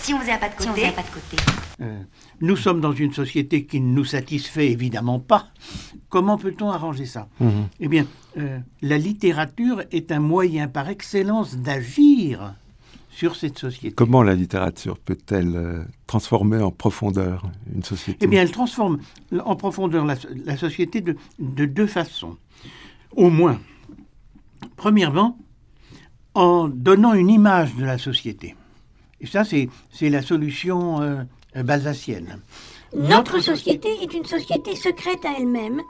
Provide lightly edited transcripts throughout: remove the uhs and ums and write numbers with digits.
Si on faisait un pas de côté. Nous sommes dans une société qui ne nous satisfait évidemment pas. Comment peut-on arranger ça? Eh bien, la littérature est un moyen par excellence d'agir sur cette société. Comment la littérature peut-elle transformer en profondeur une société? Eh bien, elle transforme en profondeur la société de deux façons. Au moins, premièrement, en donnant une image de la société. Et ça, c'est la solution balzacienne. Notre société est une société secrète à elle-même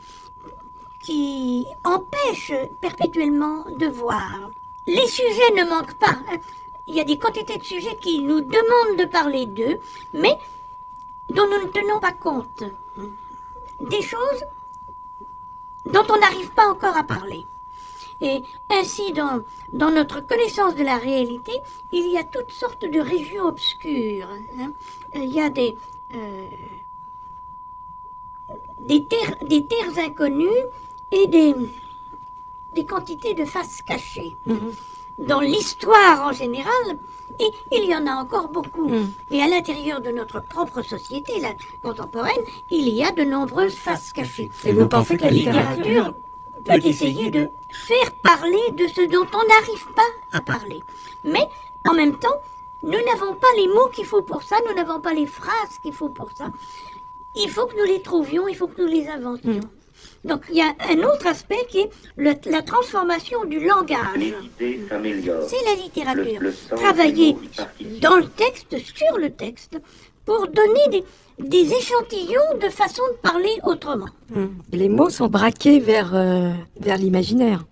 qui empêche perpétuellement de voir. Les sujets ne manquent pas. Il y a des quantités de sujets qui nous demandent de parler d'eux, mais dont nous ne tenons pas compte. Des choses dont on n'arrive pas encore à parler. Et ainsi, dans notre connaissance de la réalité, il y a toutes sortes de régions obscures. Il y a des terres inconnues et des quantités de faces cachées. Dans l'histoire en général, et il y en a encore beaucoup. Et à l'intérieur de notre propre société, la contemporaine, il y a de nombreuses faces cachées. Et vous pensez que la littérature peut essayer de faire parler de ce dont on n'arrive pas à parler. Mais, en même temps, nous n'avons pas les mots qu'il faut pour ça, nous n'avons pas les phrases qu'il faut pour ça. Il faut que nous les trouvions, il faut que nous les inventions. Donc, il y a un autre aspect qui est la transformation du langage. C'est la littérature. Travailler dans le texte, sur le texte, pour donner des échantillons de façon de parler autrement. Les mots sont braqués vers l'imaginaire.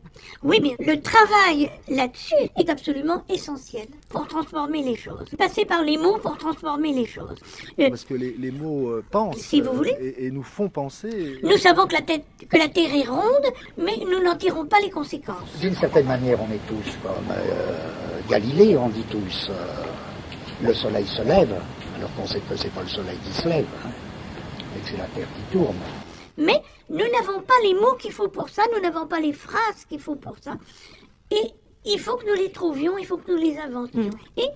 Oui, mais le travail là-dessus est absolument essentiel pour transformer les choses. Passer par les mots pour transformer les choses. Parce que les mots pensent, si vous voulez, et nous font penser. Nous savons que la Terre est ronde, mais nous n'en tirons pas les conséquences. D'une certaine manière, on est tous comme Galilée, on dit tous le soleil se lève, alors qu'on sait que c'est pas le soleil qui se lève, et que c'est la Terre qui tourne. Mais nous n'avons pas les mots qu'il faut pour ça, nous n'avons pas les phrases qu'il faut pour ça. Et il faut que nous les trouvions, il faut que nous les inventions. Et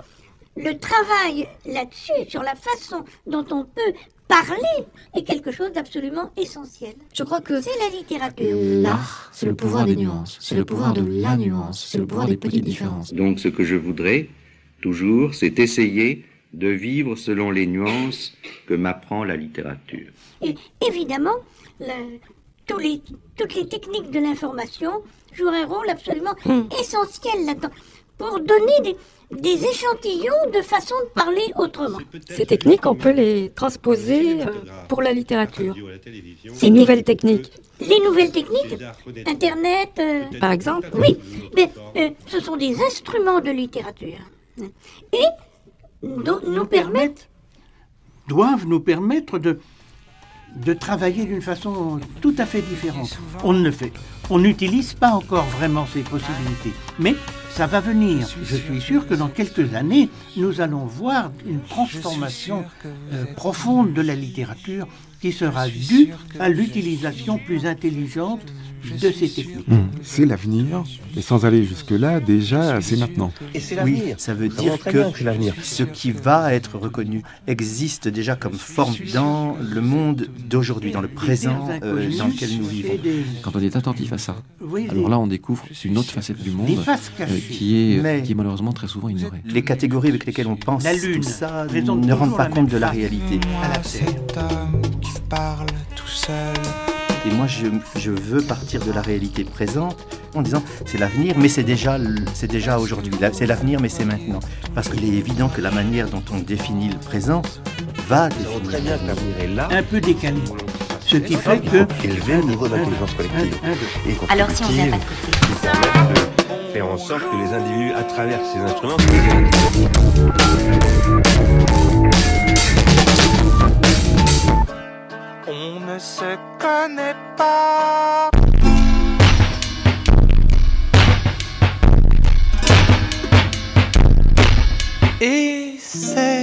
le travail là-dessus, sur la façon dont on peut parler, est quelque chose d'absolument essentiel. Je crois que c'est la littérature. L'art, c'est le pouvoir des nuances, c'est le pouvoir de la nuance, c'est le pouvoir des petites différences. Donc ce que je voudrais, toujours, c'est essayer de vivre selon les nuances que m'apprend la littérature. Et évidemment, toutes les techniques de l'information jouent un rôle absolument essentiel là-dedans, pour donner des échantillons de façon de parler autrement. Ces techniques, on peut les transposer pour la littérature. Ces nouvelles techniques. Les nouvelles techniques, Internet... Par exemple. Oui, mais ce sont des instruments de littérature. Et doivent nous permettre de travailler d'une façon tout à fait différente. On n'utilise pas encore vraiment ces possibilités, mais ça va venir. Je suis sûr que dans quelques années, nous allons voir une transformation profonde de la littérature qui sera due à l'utilisation plus intelligente de ces techniques. C'est l'avenir, et sans aller jusque-là, déjà, c'est maintenant. Et c'est l'avenir. Oui, ça veut dire que ce qui va être reconnu existe déjà comme forme dans le monde d'aujourd'hui, dans le présent dans lequel nous vivons. Quand on est attentif à ça, alors là on découvre une autre facette du monde qui est malheureusement très souvent ignorée. Les catégories avec lesquelles on pense, tout ça ne rendent pas compte de la réalité. Cet homme qui parle tout seul. Et moi, je veux partir de la réalité présente en disant c'est l'avenir, mais c'est déjà aujourd'hui. C'est l'avenir, mais c'est maintenant. Parce qu'il est évident que la manière dont on définit le présent va définir très bien que l'avenir est là. Un peu décalé. Ce qui fait que... élever le niveau d'intelligence collective. Alors si on faisait pas de côté. Faire en sorte que les individus, à travers ces instruments, On ne se connaît pas. Et c'est